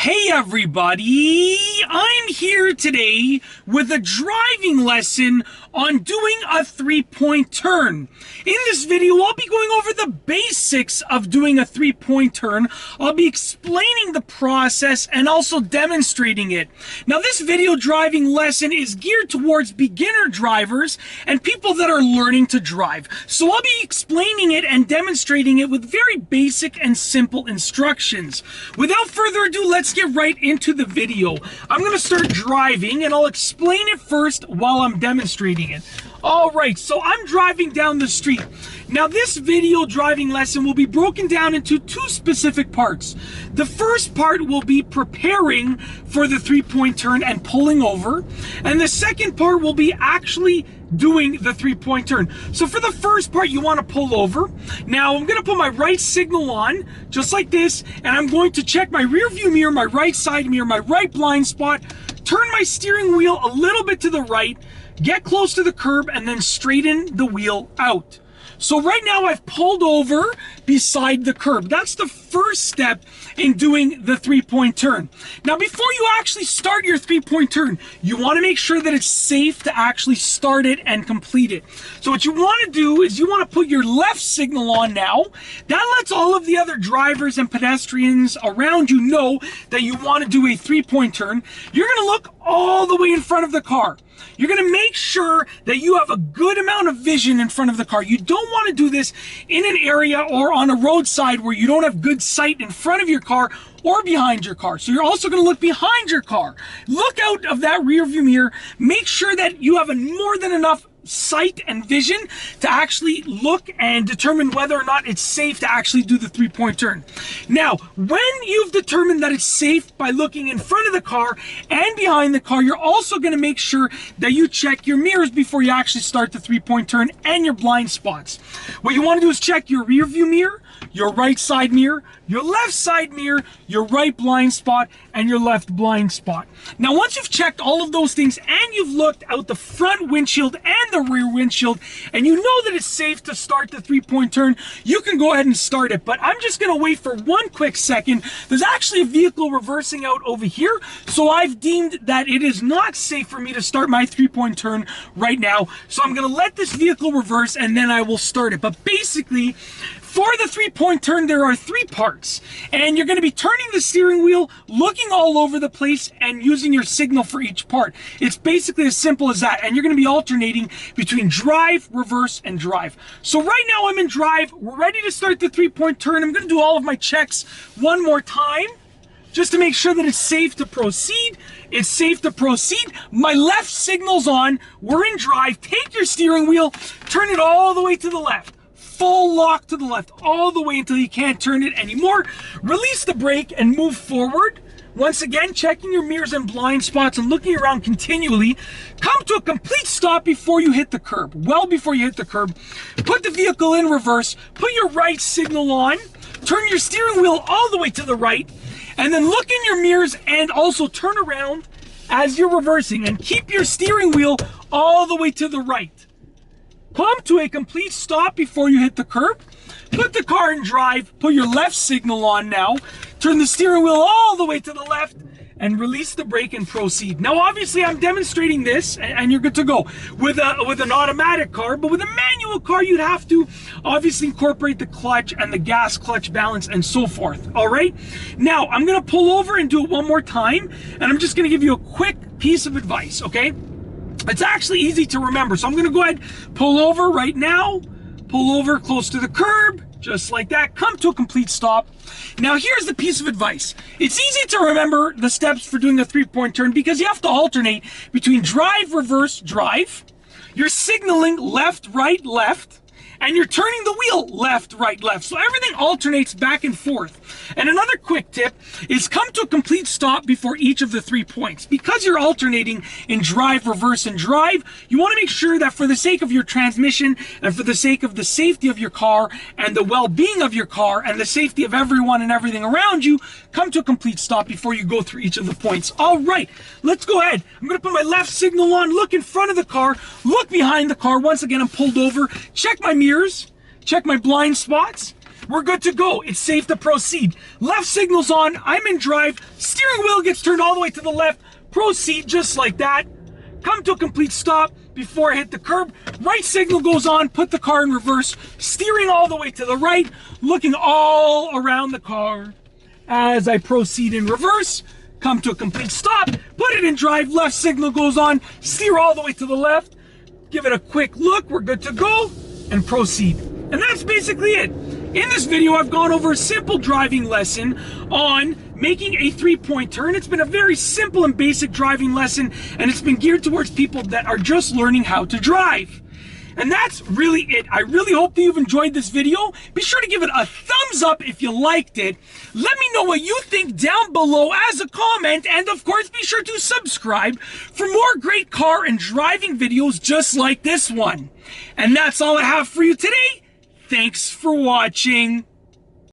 Hey everybody, I'm here today with a driving lesson on doing a three-point turn. In this video, I'll be going over the basics of doing a three-point turn. I'll be explaining the process and also demonstrating it. Now, this video driving lesson is geared towards beginner drivers and people that are learning to drive. So I'll be explaining it and demonstrating it with very basic and simple instructions. Without further ado, let's get right into the video. I'm going to start driving and I'll explain it first while I'm demonstrating it. Alright, so I'm driving down the street. Now this video driving lesson will be broken down into two specific parts. The first part will be preparing for the three-point turn and pulling over. And the second part will be actually doing the three-point turn. So for the first part, you want to pull over. Now I'm going to put my right signal on, just like this, and I'm going to check my rear view mirror, my right side mirror, my right blind spot, turn my steering wheel a little bit to the right, get close to the curb, and then straighten the wheel out. So right now I've pulled over beside the curb. That's the first step in doing the three-point turn. Now before you actually start your three-point turn, you want to make sure that it's safe to actually start it and complete it. So what you want to do is you want to put your left signal on now. That lets all of the other drivers and pedestrians around you know that you want to do a three-point turn. You're going to look all the way in front of the car. You're going to make sure that you have a good amount of vision in front of the car. You don't want to do this in an area or on a roadside where you don't have good sight in front of your car or behind your car. So you're also going to look behind your car. Look out of that rear view mirror. Make sure that you have more than enough sight and vision to actually look and determine whether or not it's safe to actually do the three-point turn. Now, when you've determined that it's safe by looking in front of the car and behind the car, you're also going to make sure that you check your mirrors before you actually start the three-point turn and your blind spots. What you want to do is check your rear view mirror, your right side mirror, your left side mirror, your right blind spot, and your left blind spot. Now, once you've checked all of those things and you've looked out the front windshield and the rear windshield, and you know that it's safe to start the three-point turn, you can go ahead and start it. But I'm just going to wait for one quick second. There's actually a vehicle reversing out over here, so I've deemed that it is not safe for me to start my three-point turn right now. So I'm going to let this vehicle reverse and then I will start it. But basically, for the three-point turn, there are three parts, and you're going to be turning the steering wheel, looking all over the place, and using your signal for each part. It's basically as simple as that, and you're going to be alternating between drive, reverse, and drive. So right now I'm in drive. We're ready to start the three-point turn. I'm going to do all of my checks one more time, just to make sure that it's safe to proceed. It's safe to proceed. My left signal's on. We're in drive. Take your steering wheel, turn it all the way to the left. Full lock to the left, all the way until you can't turn it anymore. Release the brake and move forward. Once again, checking your mirrors and blind spots and looking around continually. Come to a complete stop before you hit the curb. Well before you hit the curb. Put the vehicle in reverse. Put your right signal on. Turn your steering wheel all the way to the right. And then look in your mirrors and also turn around as you're reversing. And keep your steering wheel all the way to the right. Come to a complete stop before you hit the curb. Put the car in drive. Put your left signal on now. Turn the steering wheel all the way to the left and release the brake and proceed. Now, obviously, I'm demonstrating this and you're good to go. With an automatic car, but with a manual car, you'd have to obviously incorporate the clutch and the gas clutch balance and so forth. All right. Now, I'm going to pull over and do it one more time. And I'm just going to give you a quick piece of advice, okay? It's actually easy to remember, so I'm going to go ahead, pull over right now, pull over close to the curb, just like that, come to a complete stop. Now here's the piece of advice. It's easy to remember the steps for doing a three-point turn because you have to alternate between drive, reverse, drive. You're signaling left, right, left. And you're turning the wheel left, right, left. So everything alternates back and forth. And another quick tip is come to a complete stop before each of the 3 points. Because you're alternating in drive, reverse, and drive, you want to make sure that for the sake of your transmission and for the sake of the safety of your car and the well-being of your car and the safety of everyone and everything around you, come to a complete stop before you go through each of the points. All right, let's go ahead. I'm going to put my left signal on, look in front of the car, look behind the car. Once again, I'm pulled over, check my mirrors, check my blind spots, we're good to go. It's safe to proceed. Left signal's on, I'm in drive, steering wheel gets turned all the way to the left, proceed just like that. Come to a complete stop before I hit the curb. Right signal goes on, put the car in reverse, steering all the way to the right, looking all around the car. As I proceed in reverse, come to a complete stop, put it in drive, left signal goes on, steer all the way to the left, give it a quick look, we're good to go, and proceed. And that's basically it. In this video, I've gone over a simple driving lesson on making a 3-point turn. It's been a very simple and basic driving lesson, and it's been geared towards people that are just learning how to drive. And that's really it. I really hope that you've enjoyed this video. Be sure to give it a thumbs up if you liked it. Let me know what you think down below as a comment. And of course, be sure to subscribe for more great car and driving videos just like this one. And that's all I have for you today. Thanks for watching.